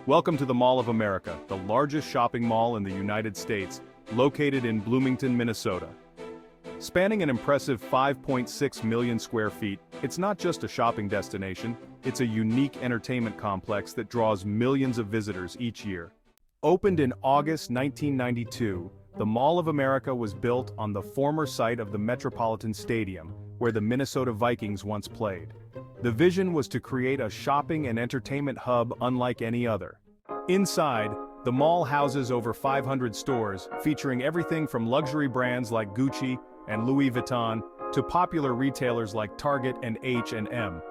Welcome to the Mall of America, the largest shopping mall in the United States, located in Bloomington, Minnesota. Spanning an impressive 5.6 million square feet, it's not just a shopping destination, it's a unique entertainment complex that draws millions of visitors each year. Opened in August 1992, the Mall of America was built on the former site of the Metropolitan Stadium, where the Minnesota Vikings once played. The vision was to create a shopping and entertainment hub unlike any other. Inside, the mall houses over 500 stores, featuring everything from luxury brands like Gucci and Louis Vuitton to popular retailers like Target and H&M.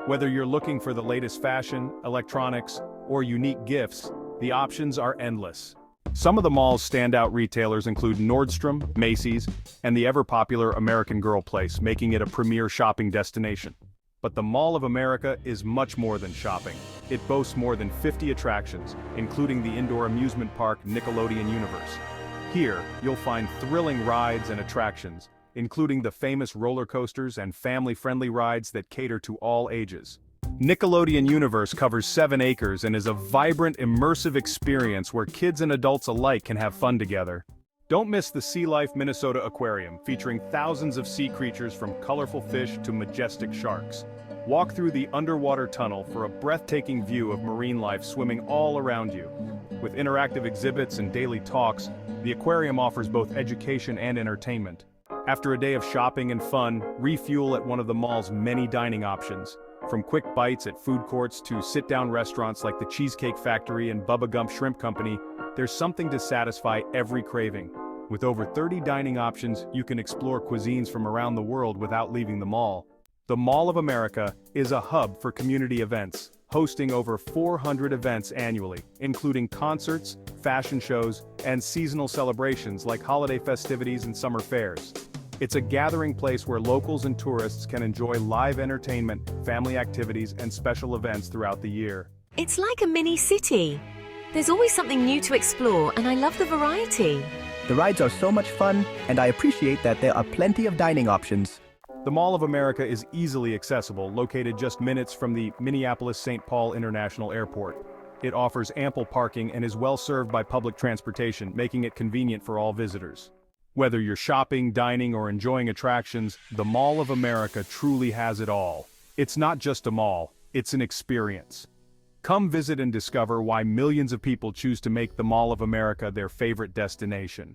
Whether you're looking for the latest fashion, electronics, or unique gifts, the options are endless. Some of the mall's standout retailers include Nordstrom, Macy's, and the ever-popular American Girl place, making it a premier shopping destination. But the Mall of America is much more than shopping. It boasts more than 50 attractions, including the indoor amusement park Nickelodeon Universe. Here, you'll find thrilling rides and attractions, including the famous roller coasters and family-friendly rides that cater to all ages. Nickelodeon Universe covers 7 acres and is a vibrant, immersive experience where kids and adults alike can have fun together. Don't miss the LIFE Minnesota Aquarium, featuring thousands of sea creatures from colorful fish to majestic sharks. Walk through the underwater tunnel for a breathtaking view of marine life swimming all around you. With interactive exhibits and daily talks, the aquarium offers both education and entertainment. After a day of shopping and fun, refuel at one of the mall's many dining options. From quick bites at food courts to sit-down restaurants like the Cheesecake Factory and Bubba Gump Shrimp Company, there's something to satisfy every craving. With over 30 dining options, you can explore cuisines from around the world without leaving the mall. The Mall of America is a hub for community events, hosting over 400 events annually, including concerts, fashion shows, and seasonal celebrations like holiday festivities and summer fairs. It's a gathering place where locals and tourists can enjoy live entertainment, family activities, and special events throughout the year. It's like a mini city. There's always something new to explore, and I love the variety. The rides are so much fun, and I appreciate that there are plenty of dining options. The Mall of America is easily accessible, located just minutes from the Minneapolis-St. Paul International Airport. It offers ample parking and is well served by public transportation, making it convenient for all visitors. Whether you're shopping, dining, or enjoying attractions, the Mall of America truly has it all. It's not just a mall, it's an experience. Come visit and discover why millions of people choose to make the Mall of America their favorite destination.